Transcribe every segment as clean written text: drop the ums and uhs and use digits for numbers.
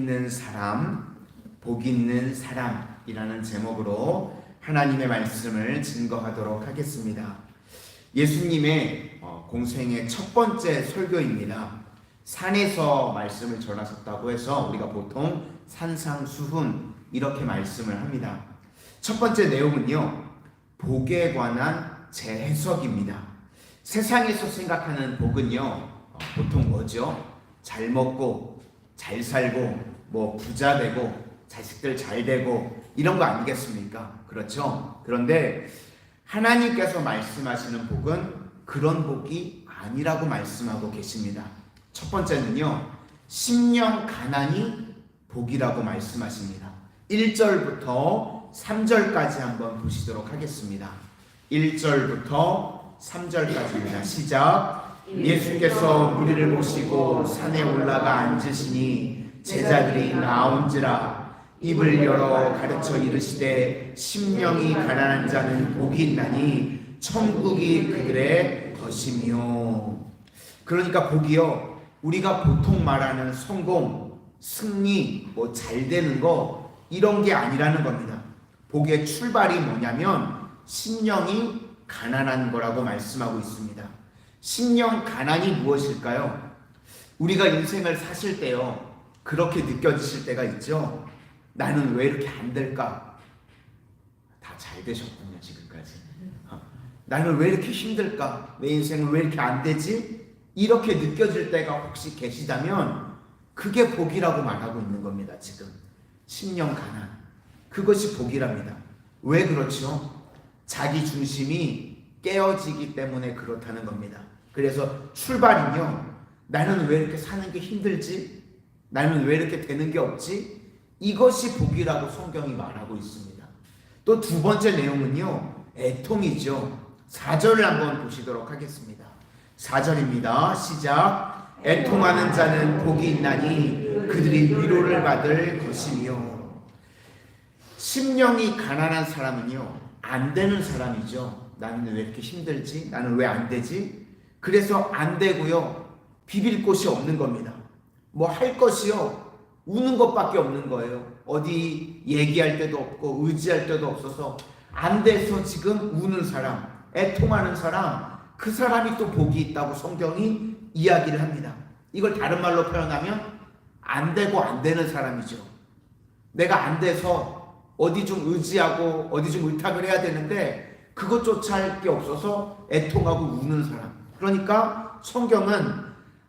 있는 사람, 복 있는 사람이라는 제목으로 하나님의 말씀을 증거하도록 하겠습니다. 예수님의 공생의 첫 번째 설교입니다. 산에서 말씀을 전하셨다고 해서 우리가 보통 산상수훈 이렇게 말씀을 합니다. 첫 번째 내용은요, 복에 관한 재해석입니다. 세상에서 생각하는 복은요, 보통 뭐죠? 잘 먹고 잘 살고 부자 되고 자식들 잘 되고 이런 거 아니겠습니까? 그렇죠? 그런데 하나님께서 말씀하시는 복은 그런 복이 아니라고 말씀하고 계십니다. 첫 번째는요, 심령 가난이 복이라고 말씀하십니다. 1절부터 3절까지 한번 보시도록 하겠습니다. 1절부터 3절까지입니다. 시작. 예수께서 무리를 모시고 산에 올라가 앉으시니 제자들이 나온지라 입을 열어 가르쳐 이르시되 심령이 가난한 자는 복이 있나니 천국이 그들의 것이며. 그러니까 복이요, 우리가 보통 말하는 성공, 승리, 잘 되는 거 이런 게 아니라는 겁니다. 복의 출발이 뭐냐면 심령이 가난한 거라고 말씀하고 있습니다. 심령 가난이 무엇일까요? 우리가 인생을 사실 때요, 그렇게 느껴지실 때가 있죠. 나는 왜 이렇게 안 될까? 다 잘 되셨군요, 지금까지. 나는 왜 이렇게 힘들까? 내 인생은 왜 이렇게 안 되지? 이렇게 느껴질 때가 혹시 계시다면 그게 복이라고 말하고 있는 겁니다. 지금 심령 가난, 그것이 복이랍니다. 왜 그렇죠? 자기 중심이 깨어지기 때문에 그렇다는 겁니다. 그래서 출발은요, 나는 왜 이렇게 사는 게 힘들지? 나는 왜 이렇게 되는 게 없지? 이것이 복이라고 성경이 말하고 있습니다. 또 두 번째 내용은요, 애통이죠. 4절을 한번 보시도록 하겠습니다. 4절입니다. 시작. 애통하는 자는 복이 있나니 그들이 위로를 받을 것이며. 심령이 가난한 사람은요, 안 되는 사람이죠. 나는 왜 이렇게 힘들지? 나는 왜 안 되지? 그래서 안 되고요, 비빌 곳이 없는 겁니다. 할 것이요, 우는 것밖에 없는 거예요. 어디 얘기할 데도 없고 의지할 데도 없어서 안 돼서 지금 우는 사람, 애통하는 사람, 그 사람이 또 복이 있다고 성경이 이야기를 합니다. 이걸 다른 말로 표현하면 안 되고 안 되는 사람이죠. 내가 안 돼서 어디 좀 의지하고 어디 좀 의탁을 해야 되는데 그것조차 할 게 없어서 애통하고 우는 사람. 그러니까 성경은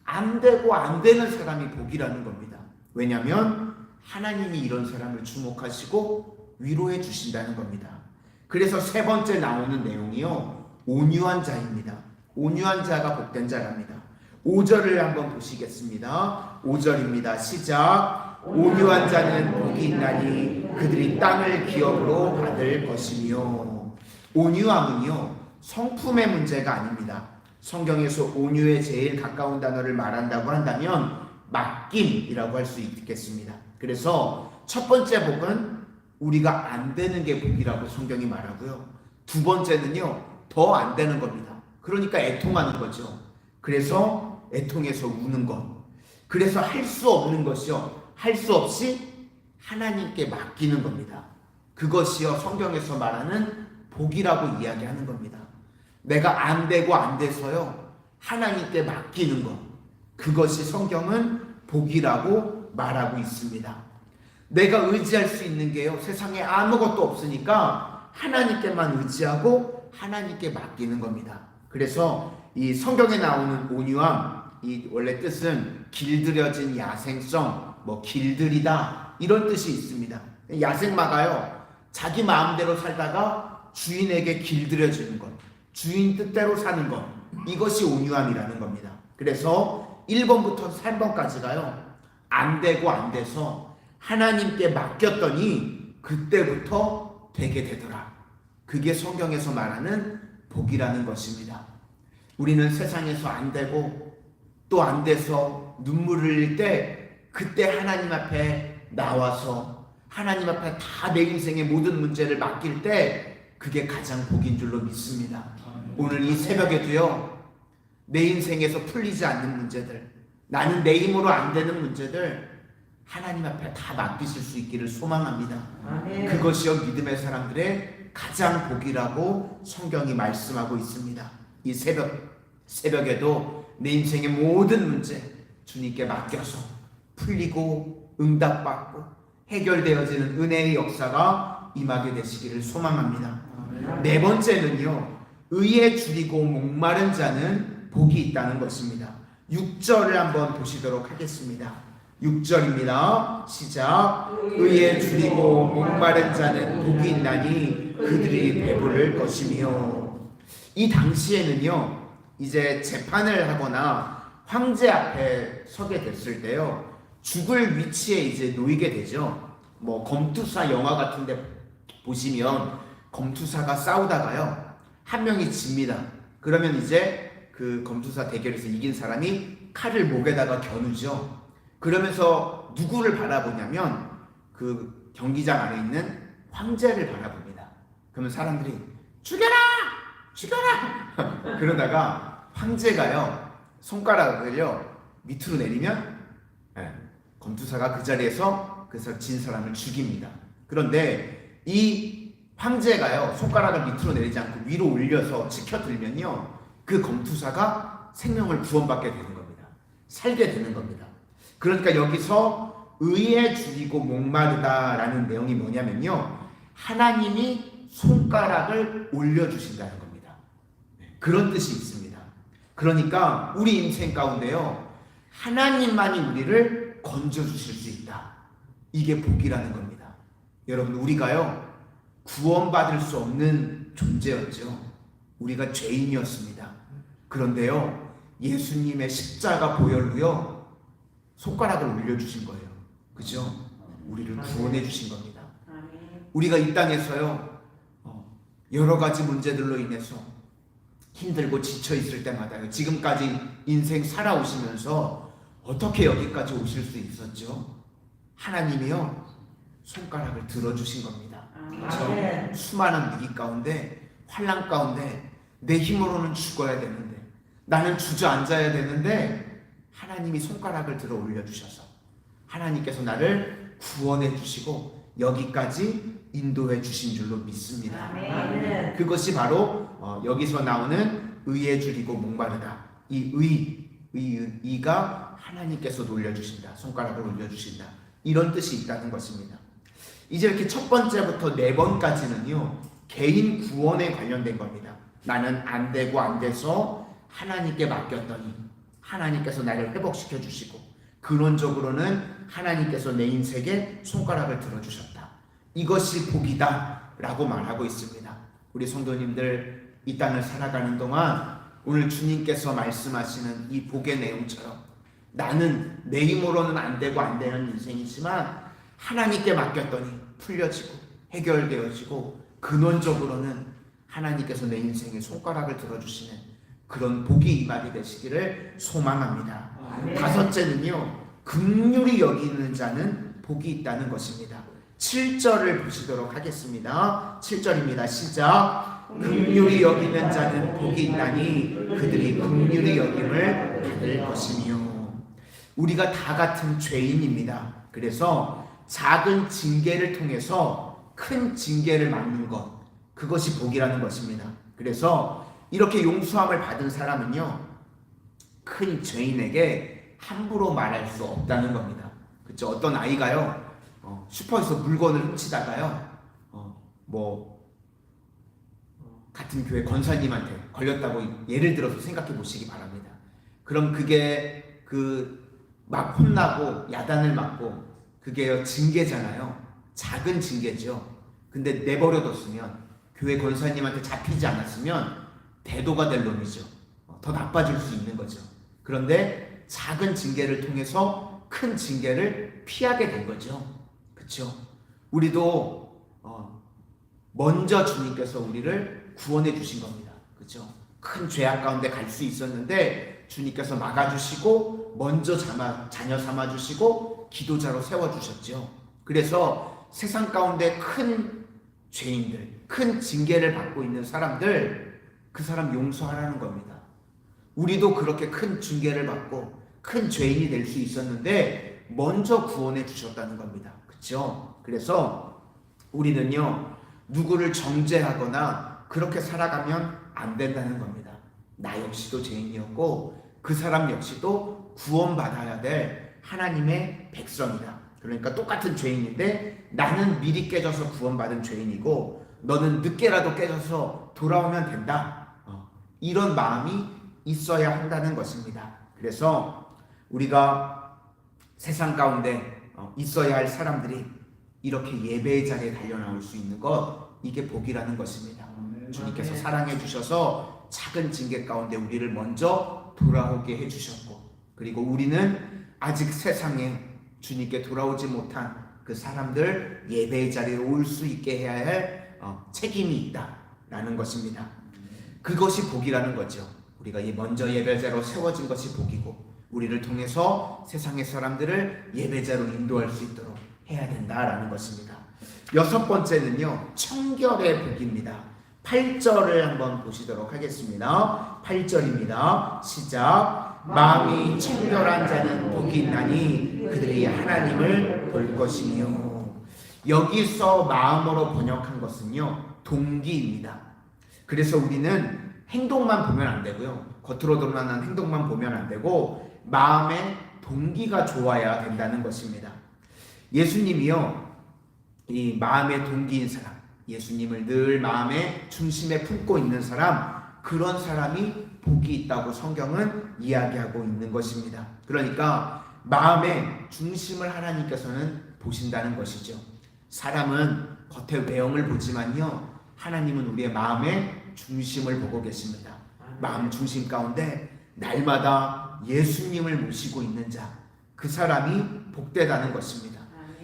안 되고 안 되는 사람이 복이라는 겁니다. 왜냐하면 하나님이 이런 사람을 주목하시고 위로해 주신다는 겁니다. 그래서 세 번째 나오는 내용이요, 온유한 자입니다. 온유한 자가 복된 자랍니다. 5절을 한번 보시겠습니다. 5절입니다. 시작. 온유한 자는 복이 있나니 그들이 땅을 기업으로 받을 것이며. 온유함은요, 성품의 문제가 아닙니다. 성경에서 온유에 제일 가까운 단어를 말한다고 한다면 맡김이라고 할 수 있겠습니다. 그래서 첫 번째 복은 우리가 안 되는 게 복이라고 성경이 말하고요, 두 번째는요, 더 안 되는 겁니다. 그러니까 애통하는 거죠. 그래서 애통해서 우는 것, 그래서 할 수 없는 것이요, 할 수 없이 하나님께 맡기는 겁니다. 그것이요, 성경에서 말하는 복이라고 이야기하는 겁니다. 내가 안 되고 안 돼서요, 하나님께 맡기는 것, 그것이 성경은 복이라고 말하고 있습니다. 내가 의지할 수 있는 게요, 세상에 아무것도 없으니까 하나님께만 의지하고 하나님께 맡기는 겁니다. 그래서 이 성경에 나오는 온유함, 이 원래 뜻은 길들여진 야생성, 길들이다 이런 뜻이 있습니다. 야생마가요, 자기 마음대로 살다가 주인에게 길들여지는 것, 주인 뜻대로 사는 것, 이것이 온유함이라는 겁니다. 그래서 1번부터 3번까지가요, 안 되고 안 돼서 하나님께 맡겼더니 그때부터 되게 되더라. 그게 성경에서 말하는 복이라는 것입니다. 우리는 세상에서 안 되고 또 안 돼서 눈물을 흘릴 때 그때 하나님 앞에 나와서 하나님 앞에 다 내 인생의 모든 문제를 맡길 때 그게 가장 복인 줄로 믿습니다. 오늘 이 새벽에도요, 내 인생에서 풀리지 않는 문제들, 나는 내 힘으로 안 되는 문제들, 하나님 앞에 다 맡기실 수 있기를 소망합니다. 아멘. 그것이요 믿음의 사람들의 가장 복이라고 성경이 말씀하고 있습니다. 이 새벽에도 내 인생의 모든 문제 주님께 맡겨서 풀리고 응답받고 해결되어지는 은혜의 역사가 임하게 되시기를 소망합니다. 네 번째는요, 의에 줄이고 목마른 자는 복이 있다는 것입니다. 6절을 한번 보시도록 하겠습니다. 6절입니다. 시작. 의에 줄이고 목마른 자는 복이 있나니 그들이 배부를 것이며. 이 당시에는요, 이제 재판을 하거나 황제 앞에 서게 됐을 때요, 죽을 위치에 이제 놓이게 되죠. 뭐 검투사 영화 같은데 보시면 검투사가 싸우다가요, 한 명이 집니다. 그러면 이제 그 검투사 대결에서 이긴 사람이 칼을 목에다가 겨누죠. 그러면서 누구를 바라보냐면 그 경기장 안에 있는 황제를 바라봅니다. 그러면 사람들이 죽여라! 죽여라! 그러다가 황제가요, 손가락을요 밑으로 내리면 검투사가 그 자리에서 그래서 진 사람을 죽입니다. 그런데 이 황제가요 손가락을 밑으로 내리지 않고 위로 올려서 치켜들면요, 그 검투사가 생명을 구원받게 되는 겁니다. 살게 되는 겁니다. 그러니까 여기서 의에 줄이고 목마르다라는 내용이 뭐냐면요, 하나님이 손가락을 올려주신다는 겁니다. 그런 뜻이 있습니다. 그러니까 우리 인생 가운데요, 하나님만이 우리를 건져주실 수 있다. 이게 복이라는 겁니다. 여러분, 우리가요 구원받을 수 없는 존재였죠. 우리가 죄인이었습니다. 그런데요, 예수님의 십자가 보혈로요 손가락을 올려주신 거예요. 그죠? 우리를 구원해 주신 겁니다. 우리가 이 땅에서요 여러 가지 문제들로 인해서 힘들고 지쳐 있을 때마다요, 지금까지 인생 살아오시면서 어떻게 여기까지 오실 수 있었죠? 하나님이요 손가락을 들어주신 겁니다. 그렇죠? 수많은 위기 가운데, 환난 가운데 내 힘으로는 죽어야 되는데, 나는 주저앉아야 되는데 하나님이 손가락을 들어 올려주셔서 하나님께서 나를 구원해 주시고 여기까지 인도해 주신 줄로 믿습니다. 아멘. 그것이 바로 여기서 나오는 의에 줄이고 목마르다. 이 의가 하나님께서 올려주신다. 손가락을 올려주신다. 이런 뜻이 있다는 것입니다. 이제 이렇게 첫 번째부터 네 번까지는요, 개인 구원에 관련된 겁니다. 나는 안 되고 안 돼서 하나님께 맡겼더니 하나님께서 나를 회복시켜 주시고, 근원적으로는 하나님께서 내 인생에 손가락을 들어주셨다. 이것이 복이다 라고 말하고 있습니다. 우리 성도님들, 이 땅을 살아가는 동안 오늘 주님께서 말씀하시는 이 복의 내용처럼 나는 내 힘으로는 안 되고 안 되는 인생이지만 하나님께 맡겼더니 풀려지고 해결되어지고, 근원적으로는 하나님께서 내 인생에 손가락을 들어주시는 그런 복이 임하게 되시기를 소망합니다. 아멘. 다섯째는요, 긍휼히 여기는 자는 복이 있다는 것입니다. 7절을 보시도록 하겠습니다. 7절입니다. 시작. 긍휼히 여기는 자는 복이 있나니 그들이 긍휼히 여김을 받을 것이며. 우리가 다 같은 죄인입니다. 그래서 작은 징계를 통해서 큰 징계를 막는 것, 그것이 복이라는 것입니다. 그래서 이렇게 용서함을 받은 사람은요, 큰 죄인에게 함부로 말할 수 없다는 겁니다. 그렇죠? 어떤 아이가요 슈퍼에서 물건을 훔치다가요 같은 교회 권사님한테 걸렸다고 예를 들어서 생각해 보시기 바랍니다. 그럼 그게 막 혼나고 야단을 맞고 그게 징계잖아요. 작은 징계죠. 근데 내버려뒀으면, 교회 권사님한테 잡히지 않았으면 대도가 될 놈이죠. 더 나빠질 수 있는 거죠. 그런데 작은 징계를 통해서 큰 징계를 피하게 된 거죠. 그렇죠? 우리도 먼저 주님께서 우리를 구원해 주신 겁니다. 그렇죠? 큰 죄악 가운데 갈 수 있었는데 주님께서 막아주시고 먼저 자녀 삼아주시고 기도자로 세워주셨죠. 그래서 세상 가운데 큰 죄인들, 큰 징계를 받고 있는 사람들, 그 사람 용서하라는 겁니다. 우리도 그렇게 큰 징계를 받고 큰 죄인이 될 수 있었는데 먼저 구원해 주셨다는 겁니다. 그렇죠? 그래서 우리는요, 누구를 정죄하거나 그렇게 살아가면 안 된다는 겁니다. 나 역시도 죄인이었고 그 사람 역시도 구원받아야 될 하나님의 백성이다. 그러니까 똑같은 죄인인데 나는 미리 깨져서 구원받은 죄인이고 너는 늦게라도 깨져서 돌아오면 된다. 이런 마음이 있어야 한다는 것입니다. 그래서 우리가 세상 가운데 있어야 할 사람들이 이렇게 예배의 자리에 달려나올 수 있는 것, 이게 복이라는 것입니다. 주님께서 사랑해 주셔서 작은 징계 가운데 우리를 먼저 돌아오게 해주셨고, 그리고 우리는 아직 세상에 주님께 돌아오지 못한 그 사람들 예배의 자리에 올 수 있게 해야 할 책임이 있다라는 것입니다. 그것이 복이라는 거죠. 우리가 먼저 예배자로 세워진 것이 복이고 우리를 통해서 세상의 사람들을 예배자로 인도할 수 있도록 해야 된다라는 것입니다. 여섯 번째는요, 청결의 복입니다. 8절을 한번 보시도록 하겠습니다. 8절입니다. 시작. 마음이 청결한 자는 복이 있나니 그들이 하나님을 볼 것이며. 여기서 마음으로 번역한 것은요, 동기입니다. 그래서 우리는 행동만 보면 안 되고요, 겉으로 드러나는 행동만 보면 안 되고 마음의 동기가 좋아야 된다는 것입니다. 예수님이요, 이 마음의 동기인 사람, 예수님을 늘 마음의 중심에 품고 있는 사람, 그런 사람이 복이 있다고 성경은 이야기하고 있는 것입니다. 그러니까 마음의 중심을 하나님께서는 보신다는 것이죠. 사람은 겉의 외형을 보지만요, 하나님은 우리의 마음의 중심을 보고 계십니다. 마음 중심 가운데 날마다 예수님을 모시고 있는 자, 그 사람이 복되다는 것입니다.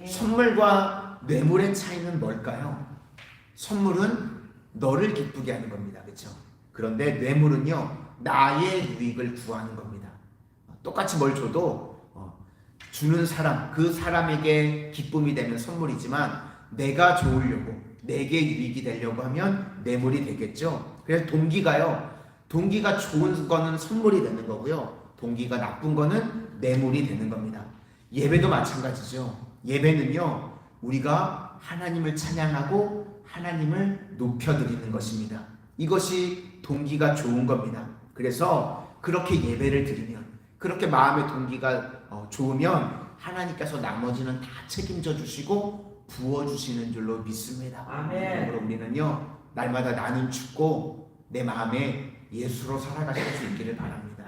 선물과 뇌물의 차이는 뭘까요? 선물은 너를 기쁘게 하는 겁니다. 그렇죠? 그런데 뇌물은요, 나의 유익을 구하는 겁니다. 똑같이 뭘 줘도 주는 사람, 그 사람에게 기쁨이 되면 선물이지만 내가 좋으려고, 내게 유익이 되려고 하면 뇌물이 되겠죠. 그래서 동기가 좋은 거는 선물이 되는 거고요, 동기가 나쁜 거는 뇌물이 되는 겁니다. 예배도 마찬가지죠. 예배는요, 우리가 하나님을 찬양하고 하나님을 높여드리는 것입니다. 이것이 동기가 좋은 겁니다. 그래서 그렇게 예배를 드리면, 그렇게 마음의 동기가 좋으면 하나님께서 나머지는 다 책임져 주시고 부어주시는 줄로 믿습니다. 그러므로 우리는요, 날마다 나는 죽고 내 마음에 예수로 살아가실 수 있기를 바랍니다.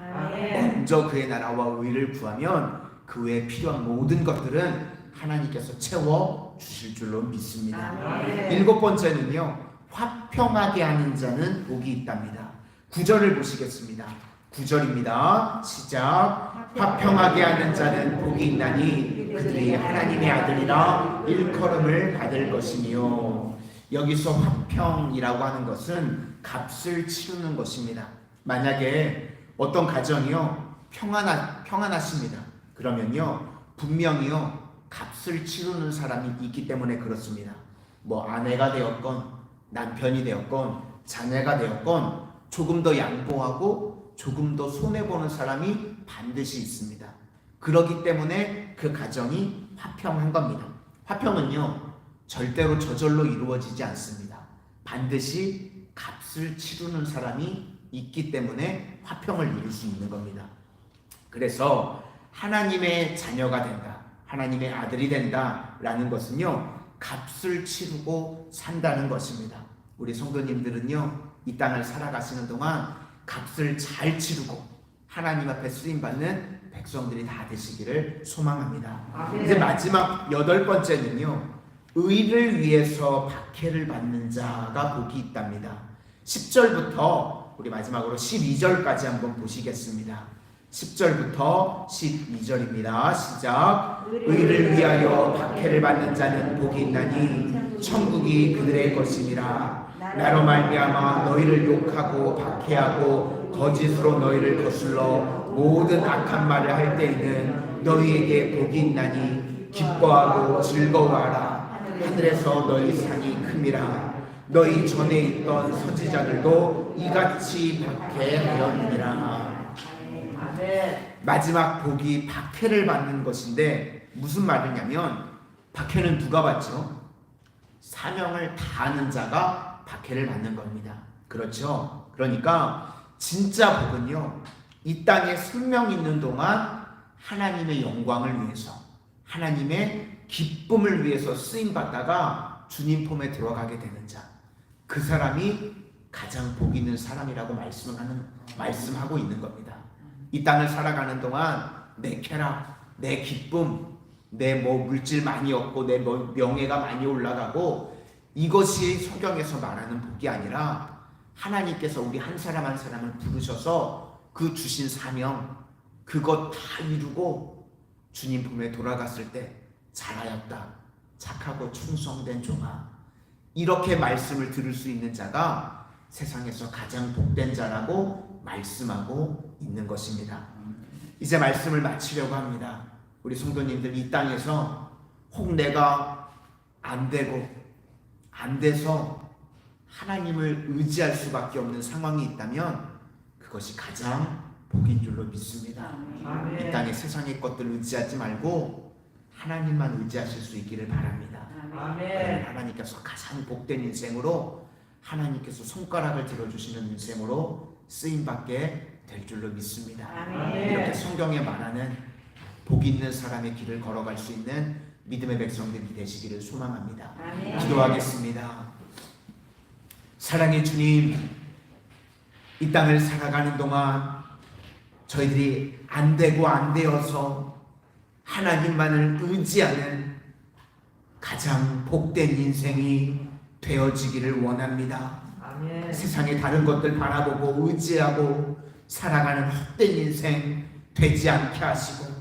먼저 그의 나라와 의를 구하면 그 외에 필요한 모든 것들은 하나님께서 채워 주실 줄로 믿습니다. 일곱 번째는요, 화평하게 하는 자는 복이 있답니다. 9절을 보시겠습니다. 9절입니다. 시작. 화평하게 하는 자는 복이 있나니 그들이 하나님의 아들이라 일컬음을 받을 것이며. 여기서 화평이라고 하는 것은 값을 치르는 것입니다. 만약에 어떤 가정이요, 평안하십니다. 그러면요, 분명히요, 값을 치르는 사람이 있기 때문에 그렇습니다. 뭐 아내가 되었건 남편이 되었건 자녀가 되었건 조금 더 양보하고 조금 더 손해보는 사람이 반드시 있습니다. 그렇기 때문에 그 가정이 화평한 겁니다. 화평은요, 절대로 저절로 이루어지지 않습니다. 반드시 값을 치르는 사람이 있기 때문에 화평을 이룰 수 있는 겁니다. 그래서 하나님의 자녀가 된다, 하나님의 아들이 된다라는 것은요, 값을 치르고 산다는 것입니다. 우리 성도님들은요, 이 땅을 살아가시는 동안 값을 잘 치르고 하나님 앞에 쓰임받는 백성들이 다 되시기를 소망합니다. 이제 마지막 여덟 번째는요, 의를 위해서 박해를 받는 자가 복이 있답니다. 10절부터 우리 마지막으로 12절까지 한번 보시겠습니다. 10절부터 12절입니다. 시작. 의를 위하여 박해를 받는 자는 복이 있나니 천국이 그들의 것이니라. 나로 말미암아 너희를 욕하고 박해하고 거짓으로 너희를 거슬러 모든 악한 말을 할 때에는 너희에게 복이 있나니 기뻐하고 즐거워하라. 하늘에서 너희 상이 큼이라. 너희 전에 있던 선지자들도 이같이 박해하였느니라. 마지막 복이 박해를 받는 것인데, 무슨 말이냐면 박해는 누가 받죠? 사명을 다하는 자가 박해를 받는 겁니다. 그렇죠? 그러니까 진짜 복은요, 이 땅에 생명 있는 동안 하나님의 영광을 위해서, 하나님의 기쁨을 위해서 쓰임 받다가 주님 품에 들어가게 되는 자, 그 사람이 가장 복 있는 사람이라고 말씀하고 있는 겁니다. 이 땅을 살아가는 동안 내 쾌락, 내 기쁨, 내 물질 많이 얻고 내 명예가 많이 올라가고, 이것이 성경에서 말하는 복이 아니라 하나님께서 우리 한 사람 한 사람을 부르셔서 그 주신 사명, 그것 다 이루고 주님 품에 돌아갔을 때 잘하였다, 착하고 충성된 종아, 이렇게 말씀을 들을 수 있는 자가 세상에서 가장 복된 자라고 말씀하고 있는 것입니다. 이제 말씀을 마치려고 합니다. 우리 성도님들, 이 땅에서 혹 내가 안 돼서 하나님을 의지할 수밖에 없는 상황이 있다면 그것이 가장 복인 줄로 믿습니다. 아멘. 이 땅의 세상의 것들을 의지하지 말고 하나님만 의지하실 수 있기를 바랍니다. 아멘. 하나님께서 가장 복된 인생으로, 하나님께서 손가락을 들어주시는 인생으로 쓰임받게 될 줄로 믿습니다. 아멘. 이렇게 성경에 말하는 복 있는 사람의 길을 걸어갈 수 있는 믿음의 백성들이 되시기를 소망합니다. 아멘. 기도하겠습니다. 사랑의 주님, 이 땅을 살아가는 동안 저희들이 안 되고 안 되어서 하나님만을 의지하는 가장 복된 인생이 되어지기를 원합니다. 아멘. 세상의 다른 것들 바라보고 의지하고 살아가는 헛된 인생 되지 않게 하시고,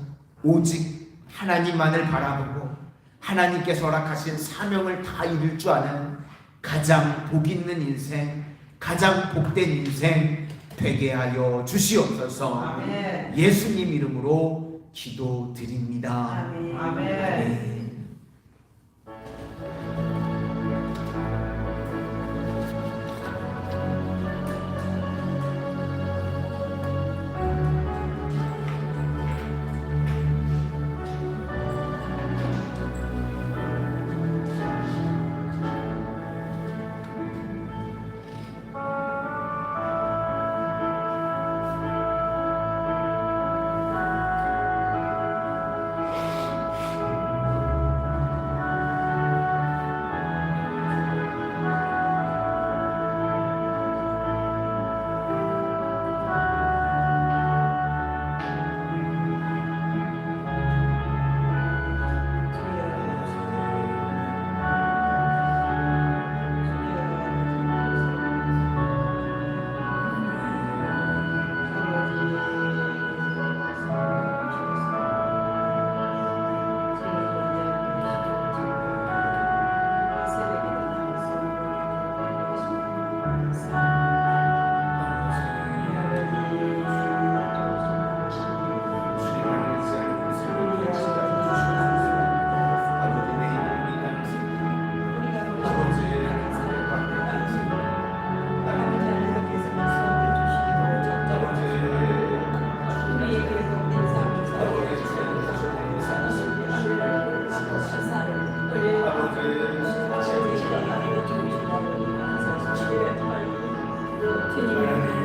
오직 하나님만을 바라보고 하나님께서 허락하신 사명을 다 이룰 줄 아는 가장 복 있는 인생, 가장 복된 인생 되게 하여 주시옵소서. 아멘. 예수님 이름으로 기도드립니다. 아멘. 아멘. 주님